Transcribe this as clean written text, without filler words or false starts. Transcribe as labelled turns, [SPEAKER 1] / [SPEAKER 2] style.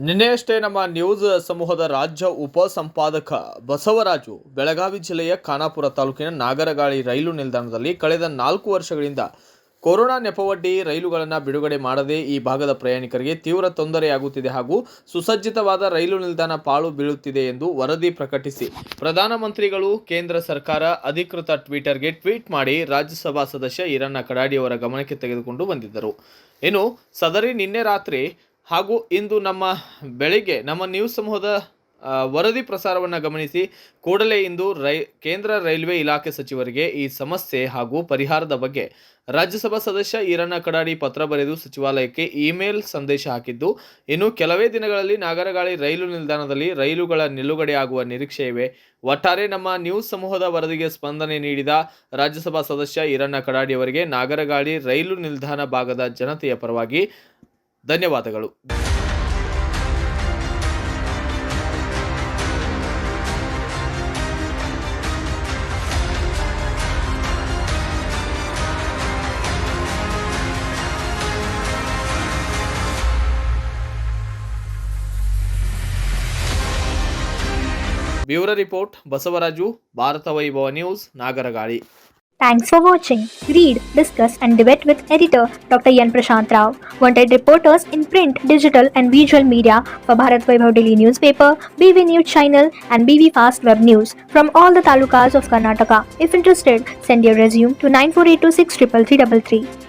[SPEAKER 1] ನಿನ್ನೆಯಷ್ಟೇ ನಮ್ಮ ನ್ಯೂಸ್ ಸಮೂಹದ ರಾಜ್ಯ ಉಪ ಸಂಪಾದಕ ಬಸವರಾಜು ಬೆಳಗಾವಿ ಜಿಲ್ಲೆಯ ಖಾನಾಪುರ ತಾಲೂಕಿನ ನಾಗರಗಾಳಿ ರೈಲು ನಿಲ್ದಾಣದಲ್ಲಿ ಕಳೆದ 4 ವರ್ಷಗಳಿಂದ ಕೊರೋನಾ ನೆಪವೊಡ್ಡಿ ರೈಲುಗಳನ್ನು ಬಿಡುಗಡೆ ಮಾಡದೆ ಈ ಭಾಗದ ಪ್ರಯಾಣಿಕರಿಗೆ ತೀವ್ರ ತೊಂದರೆಯಾಗುತ್ತಿದೆ ಹಾಗೂ ಸುಸಜ್ಜಿತವಾದ ರೈಲು ನಿಲ್ದಾಣ ಪಾಳು ಬೀಳುತ್ತಿದೆ ಎಂದು ವರದಿ ಪ್ರಕಟಿಸಿ ಪ್ರಧಾನಮಂತ್ರಿಗಳು ಕೇಂದ್ರ ಸರ್ಕಾರ ಅಧಿಕೃತ ಟ್ವಿಟರ್ಗೆ ಟ್ವೀಟ್ ಮಾಡಿ ರಾಜ್ಯಸಭಾ ಸದಸ್ಯ ಈರಣ್ಣ ಕಡಾಡಿಯವರ ಗಮನಕ್ಕೆ ತೆಗೆದುಕೊಂಡು ಬಂದಿದ್ದರು. ಇನ್ನು ಸದರಿ ನಿನ್ನೆ ರಾತ್ರಿ ಹಾಗೂ ಇಂದು ನಮ್ಮ ಬೆಳಿಗ್ಗೆ ನಮ್ಮ ನ್ಯೂಸ್ ಸಮೂಹದ ವರದಿ ಪ್ರಸಾರವನ್ನು ಗಮನಿಸಿ ಕೂಡಲೇ ಇಂದು ಕೇಂದ್ರ ರೈಲ್ವೆ ಇಲಾಖೆ ಸಚಿವರಿಗೆ ಈ ಸಮಸ್ಯೆ ಹಾಗೂ ಪರಿಹಾರದ ಬಗ್ಗೆ ರಾಜ್ಯಸಭಾ ಸದಸ್ಯ ಈರಣ್ಣ ಕಡಾಡಿ ಪತ್ರ ಬರೆದು ಸಚಿವಾಲಯಕ್ಕೆ ಇಮೇಲ್ ಸಂದೇಶ ಹಾಕಿದ್ದು, ಇನ್ನು ಕೆಲವೇ ದಿನಗಳಲ್ಲಿ ನಾಗರಗಾಳಿ ರೈಲು ನಿಲ್ದಾಣದಲ್ಲಿ ರೈಲುಗಳ ನಿಲುಗಡೆಯಾಗುವ ನಿರೀಕ್ಷೆ ಇವೆ. ಒಟ್ಟಾರೆ ನಮ್ಮ ನ್ಯೂಸ್ ಸಮೂಹದ ವರದಿಗೆ ಸ್ಪಂದನೆ ನೀಡಿದ ರಾಜ್ಯಸಭಾ ಸದಸ್ಯ ಈರಣ್ಣ ಕಡಾಡಿ ಅವರಿಗೆ ನಾಗರಗಾಳಿ ರೈಲು ನಿಲ್ದಾಣ ಭಾಗದ ಜನತೆಯ ಪರವಾಗಿ ಧನ್ಯವಾದಗಳು. ಬ್ಯೂರೋ ರಿಪೋರ್ಟ್ ಬಸವರಾಜು, ಭಾರತ ವೈಭವ news, ನಾಗರಗಾಳಿ.
[SPEAKER 2] Thanks for watching. Read, discuss and debate with editor Dr. Yan Prashant Rao. Wanted reporters in print, digital and visual media for Bharat Vaibhav Daily Newspaper, BV News Channel and BV Fast Web News from all the talukas of Karnataka. If interested, send your resume to 9482633333.